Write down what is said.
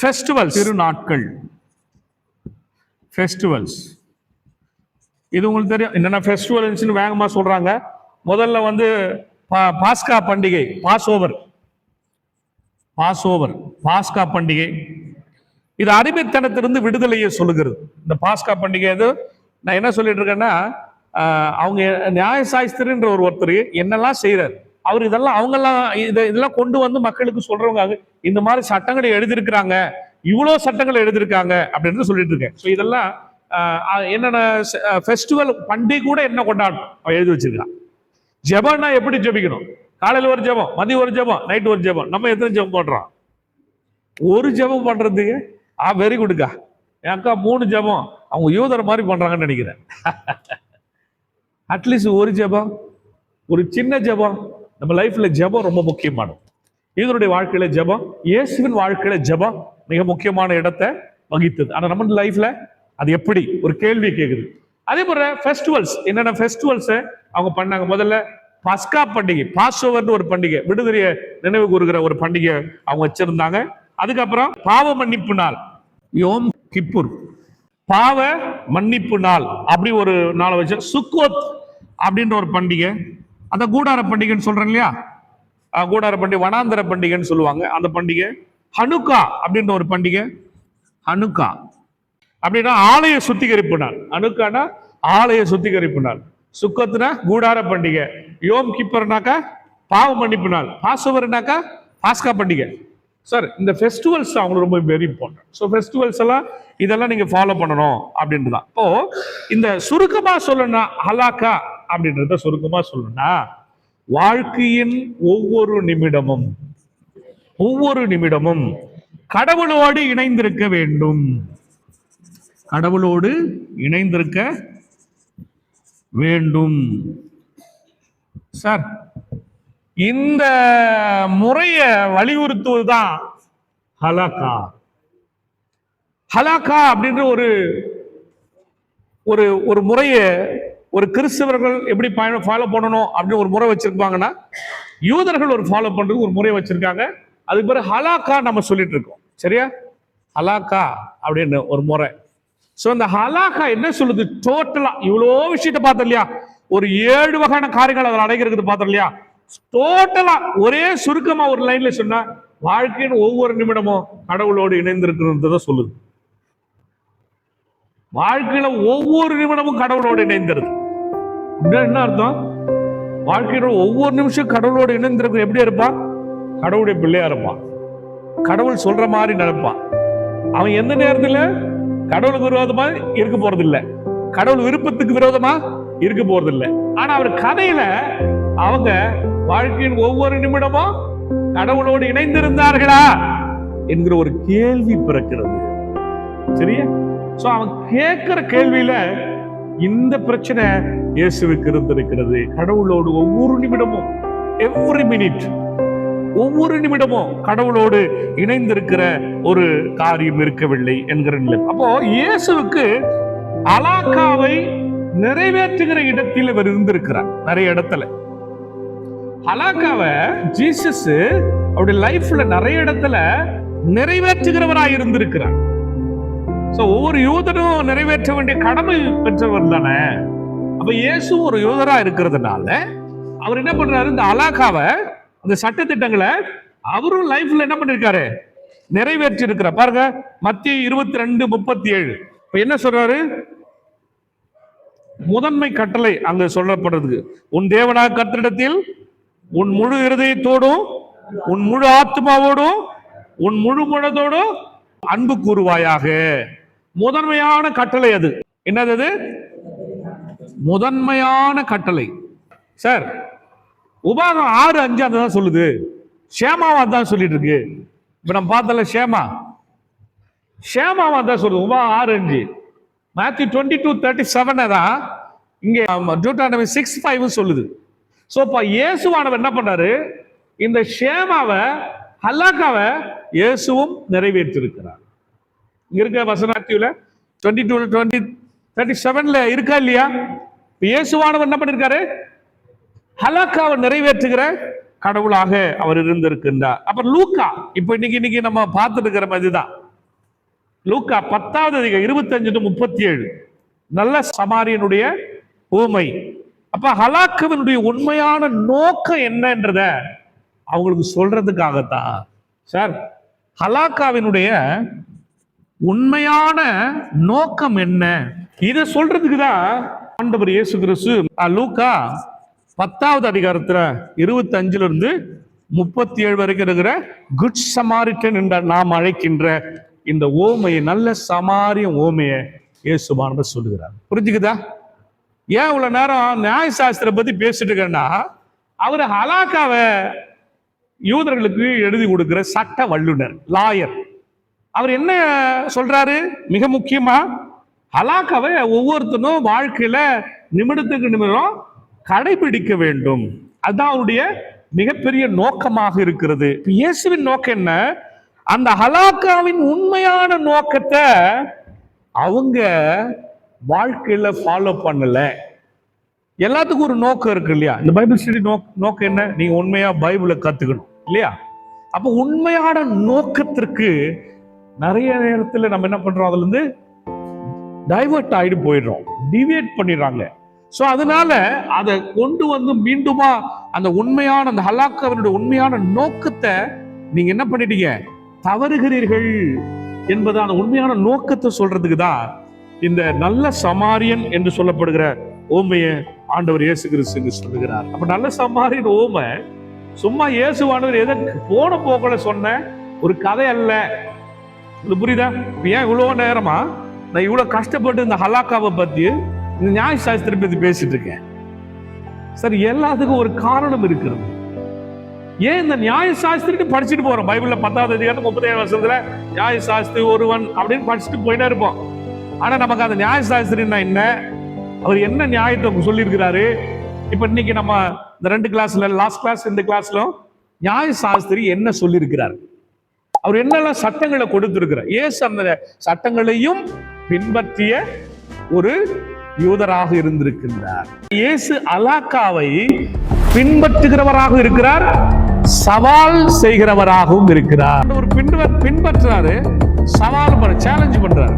Festivals, திருநாட்கள், festivals. இது உங்களுக்கு தெரியும் என்னென்ன ஃபெஸ்டிவல் இருந்துச்சுன்னு வேகமாக சொல்றாங்க. முதல்ல வந்து பாஸ்கா பண்டிகை, பாஸ் ஓவர், பாஸ்கா பண்டிகை. இது அடிமைத்தனத்திலிருந்து விடுதலையை சொல்லுகிறது. இந்த பாஸ்கா பண்டிகை இது நான் என்ன சொல்லிட்டு இருக்கேன்னா, அவங்க நியாயசாஸ்திரின்ற ஒருத்தர் என்னெல்லாம் செய்யறாரு, அவர் இதெல்லாம் அவங்கெல்லாம் இதெல்லாம் கொண்டு வந்து மக்களுக்கு சொல்றவங்க இந்த மாதிரி சட்டங்களை எழுதியிருக்கிறாங்க, இவ்வளோ சட்டங்களை எழுதியிருக்காங்க அப்படின்னு சொல்லிட்டு இருக்கேன். ஸோ இதெல்லாம் என்னென்ன ஃபெஸ்டிவல் பண்டிகை கூட என்ன கொண்டாடும் அவன் எழுதி வச்சிருக்கான். ஜெபம்னா எப்படி ஜெபிக்கணும், காலையில் ஒரு ஜெபம், மதியம் ஒரு ஜெபம், நைட்டு ஒரு ஜெபம். நம்ம எத்தனை ஜெபம் பண்றோம்? ஒரு ஜெபம் பண்றதுக்கு வெரி குட்க்கா, என் அக்கா 3 ஜெபம், அவங்க யூதர் மாதிரி பண்றாங்கன்னு நினைக்கிறேன். அட்லீஸ்ட் ஒரு ஜெபம், ஒரு சின்ன ஜெபம். நம்ம லைஃப்ல ஜெபம் ரொம்ப முக்கியமானது. யூதருடைய வாழ்க்கையில ஜெபம், இயேசுவின் வாழ்க்கையில ஜெபம் மிக முக்கியமான இடத்தை வகித்தது. ஆனா நம்ம லைஃப்ல அது எப்படி ஒரு கேள்வி கேட்குது. அதே போல ஃபெஸ்டிவல்ஸ், என்னென்ன ஃபெஸ்டிவல்ஸ் அவங்க பண்ணாங்க. முதல்ல பஸ்கா பண்டிகை, பாஸ் ஓவர்னு ஒரு பண்டிகை, விடுதலையை நினைவு கூறுகிற ஒரு பண்டிகை அவங்க வச்சிருந்தாங்க. அதுக்கப்புறம் பாவ மன்னிப்பு நாள், யோம் கிப்புர், பாவ மன்னிப்பு நாள் அப்படி ஒரு நாளை வச்சு. சுக்கோத் அப்படின்ற ஒரு பண்டிகை, அந்த கூடார பண்டிகைன்னு சொல்றேன் இல்லையா, கூடார பண்டிகை, வனாந்தர பண்டிகைன்னு சொல்லுவாங்க அந்த பண்டிகை. ஹனுக்கா அப்படின்ற ஒரு பண்டிகை. ஹனுக்கா அப்படின்னா ஆலய சுத்திகரிப்பு நாள். அணுக்கானா ஆலய சுத்திகரிப்பு நாள். சுக்கத்துனா கூடார பண்டிகை. யோம் கிப்பர்னாக்கா பாவ மன்னிப்பு நாள். பாஸ்ஓவர்னாக்கா பாஸ்கா பண்டிகை. சார் இந்த ஃபெஸ்டிவல்ஸ் அவங்களுக்கு ரொம்ப வெரி இம்பார்ட்டன்ட். ஸோ ஃபெஸ்டிவல்ஸ் எல்லாம் இதெல்லாம் நீங்க ஃபாலோ பண்ணணும் அப்படின்ட்டு தான். இப்போ இந்த சுருக்கமா சொல்லணும்னா, ஹலாக்கா அப்படின்றத சுருக்கமா சொல்லணும்னா, வாழ்க்கையின் ஒவ்வொரு நிமிடமும் கடவுளோடு இணைந்திருக்க வேண்டும். கடவுளோடு இணைந்திருக்க வேண்டும். சார் இந்த முறையை வலியுறுத்துவதுதான் ஹலாக்கா. ஹலாக்கா அப்படின்ற ஒரு முறையை ஒரு கிறிஸ்தவர்கள் எப்படி ஃபாலோ பண்ணணும் அப்படின்னு ஒரு முறை வச்சிருப்பாங்கன்னா, யூதர்கள் ஒரு ஃபாலோ பண்றது ஒரு முறை வச்சிருக்காங்க. அதுக்கு பிறகு ஹலாக்கா நம்ம சொல்லிட்டு இருக்கோம். சரியா? ஹலாக்கா அப்படின்னு ஒரு முறை. ஸோ இந்த ஹலாக்கா என்ன சொல்லுது? டோட்டலா இவ்வளோ விஷயத்த பார்த்தோம் இல்லையா, ஒரு 7 வகையான காரியங்கள் அதில் அடங்கியிருக்குது பார்த்தோம் இல்லையா. டோட்டலா ஒரே சுருக்கமா ஒரு லைன்ல சொன்னா, வாழ்க்கையின் ஒவ்வொரு நிமிடமும் கடவுளோடு இணைந்திருக்கிறத சொல்லுது. வாழ்க்கையில ஒவ்வொரு நிமிடமும் கடவுளோடு இணைந்திருக்கு. என்ன அர்த்தம்? வாழ்க்கையோட ஒவ்வொரு நிமிஷம் கடவுளோடு இணைந்திருக்க எப்படி இருப்பான்? கடவுளுடைய பிள்ளையா இருப்பான். கடவுள் சொல்ற மாதிரி நடப்பான். அவன் எந்த நேரத்துல கடவுளுக்கு விரோதமா இருக்க போறது இல்லை, கடவுள் விருப்பத்துக்கு விரோதமா இருக்க போறது இல்லை. ஆனா அவர் கதையில அவங்க வாழ்க்கையின் ஒவ்வொரு நிமிடமும் கடவுளோடு இணைந்திருந்தார்களா என்கிற ஒரு கேள்வி பிறக்கிறது. சரியா? சோ அவன் கேட்கிற கேள்வியில இந்த பிரச்சனை இயேசுவுக்கு இருந்திருக்கிறது. கடவுளோடு ஒவ்வொரு நிமிடமும், எவ்ரி மினிட், ஒவ்வொரு நிமிடமும் கடவுளோடு இணைந்திருக்கிற ஒரு காரியம் இருக்கவில்லை என்கிற நிலை. அப்போ இயேசுவுக்கு ஹலாக்காவை நிறைவேற்றுகிற இடத்தில் இவர் இருந்திருக்கிறார். நிறைய இடத்துல ஹலாக்காவை ஜீசஸ் அவருடைய லைஃப்ல நிறைய இடத்துல நிறைவேற்றுகிறவராக இருந்திருக்கிறார். ஒவ்வொரு யூதனும் நிறைவேற்ற வேண்டிய கடமை பெற்றவர் தானே. அப்ப இயேசு ஒரு யூதரா இருக்கிறதுனால அவர் என்ன பண்றாரு? இந்த ஹலாக்காவை, அந்த சட்ட திட்டங்களை அவரும் லைஃப்ல என்ன பண்ணிருக்காரு? நிறைவேற்றி இருக்கிறார். பாருங்க மத்திய 22:37. இப்ப என்ன சொல்றாரு? முதன்மை கட்டளை அங்க சொல்லப்படுறது, உன் தேவனாகிய கர்த்தரிடத்தில் உன் முழு இருதயத்தோடும், உன் முழு ஆத்மாவோடும், உன் முழு மனதோடும் அன்பு கூறுவாயாக. முதன்மையான கட்டளை அது. என்னது அது? முதன்மையான கட்டளை. சார் உபாகம் 6:5 அதான் சொல்லுது. ஷேமாவா தான் சொல்லிட்டு இருக்கு. இப்ப நம்ம பார்த்தல ஷேமாவா தான் சொல்லுது. உபாகம் 6:5. Matthew 22:37 தான் இங்க Deuteronomy 6:5 சொல்லுது. சோ இப்ப இயேசுவானவர் என்ன பண்ணாரு? இந்த ஷேமாவை, ஹலாக்காவை இயேசுவும் நிறைவேற்றிருக்கிறார். இங்க இருக்க வசனம் Matthewல 22:37 இருக்கா இல்லையா? இயேசுவானவர் என்ன பண்ணிருக்காரு? ஹலாக்காவை நிறைவேற்றுகிற கடவுளாக அவர் இருந்திருக்கின்றார். அப்புறம் லூக்கா, இப்ப இன்னைக்கு நம்ம பார்த்துட்டு இருக்கிற மாதிரிதான் லூக்கா 10:25-37 நல்ல சமாரியனுடைய ஊமை. அப்ப ஹலாக்காவினுடைய உண்மையான நோக்கம் என்னன்றத அவங்களுக்கு சொல்றதுக்காகத்தான் சார். ஹலாக்காவினுடைய உண்மையான நோக்கம் என்ன, இதை சொல்றதுக்கு தான் ஆண்டவர் இயேசு கிறிஸ்து லூக்கா 10:25-37 வரைக்கும் இருக்கிற குட் சமாரிட்டன் என்ற நாம் அழைக்கின்ற இந்த ஓமையை, நல்ல சமாரியன் ஓமையை இயேசுவானவர் சொல்லுகிறார். புரிஞ்சுக்குதா? ஏன் இவ்வளவு நேரம் நியாயசாஸ்திரம் பத்தி பேசிட்டு இருக்கேன்னா, அவர் ஹலாக்காவை யூதர்களுக்கு எழுதி கொடுக்கிற சட்ட வல்லுனர், லாயர். அவர் என்ன சொல்றாரு? மிக முக்கியமா ஹலாக்காவை ஒவ்வொருத்தனும் வாழ்க்கையில நிமிடத்துக்கு நிமிடம் கடைபிடிக்க வேண்டும். அதுதான் அவருடைய மிகப்பெரிய நோக்கமாக இருக்கிறது. இயேசுவின் நோக்கம் என்ன? அந்த ஹலாக்காவின் உண்மையான நோக்கத்தை அவங்க வாழ்க்கையில ஃபாலோ பண்ணல. எல்லாத்துக்கும் ஒரு நோக்கம் இருக்கு இல்லையா? இந்த பைபிள் ஸ்டடி நோக்கம் என்ன? நீங்க உண்மையா பைபிளை கத்துக்கணும் இல்லையா? அப்ப உண்மையான நோக்கத்திற்கு நிறைய நேரத்துல நம்ம என்ன பண்றோம், அதுல இருந்து டைவர்ட் ஆயிட்டு போயிடுறோம், டிவியேட் பண்ணிடுறாங்க. சோ அதனால அதை கொண்டு வந்து மீண்டுமா அந்த உண்மையான, அந்த ஹலாக்காவினுடைய உண்மையான நோக்கத்தை நீங்க என்ன பண்ணிட்டீங்க, தவறுகிறீர்கள் என்பதான உண்மையான நோக்கத்தை சொல்றதுக்கு தான் இந்த நல்ல சமாரியன் என்று சொல்லப்படுகிற ஓமையை ஆண்டவர் இயேசு கிறிஸ்து சொல்லுகிறார். அப்ப நல்ல சமாரியன் ஓமை சும்மா இயேசுவானவர் எதை போன போக்கல சொன்ன ஒரு கதை அல்ல. இது புரியுதா? ஏன் இவ்வளவு நேரமா நான் இவ்வளவு கஷ்டப்பட்டு இந்த ஹலாக்காவை பத்தி, இந்த நியாய சாஸ்திரம் பத்தி பேசிட்டு இருக்கேன்? சரி, எல்லாத்துக்கும் ஒரு காரணம் இருக்கிறது. ஏன் இந்த நியாய சாஸ்திரிட்டு படிச்சுட்டு போறோம்? பைபிள்ல 10:37 நியாய சாஸ்திரி ஒருவன் அப்படின்னு படிச்சுட்டு போயிட்டே இருப்போம். ஆனா நமக்கு அந்த நியாய சாஸ்திரின்னா என்ன, அவர் என்ன நியாயத்தை சொல்லியிருக்கிறாரு? இப்ப இன்னைக்கு நம்ம இந்த 2 கிளாஸ்ல, லாஸ்ட் கிளாஸ் இந்த கிளாஸ்ல நியாய சாஸ்திரி என்ன சொல்லியிருக்கிறார், அவர் என்னெல்லாம் சட்டங்களை கொடுத்திருக்கிறார். இயேசு அந்த சட்டங்களையும் பின்பற்றிய ஒரு யூதராக இருந்திருக்கின்றார். இயேசு ஹலாக்காவை பின்பற்றுகிறவராக இருக்கிறார், சவால் செய்கிறவராகவும் இருக்கிறார். ஒரு பின்பற்றாரு, சவால் சேலஞ்ச் பண்றாரு.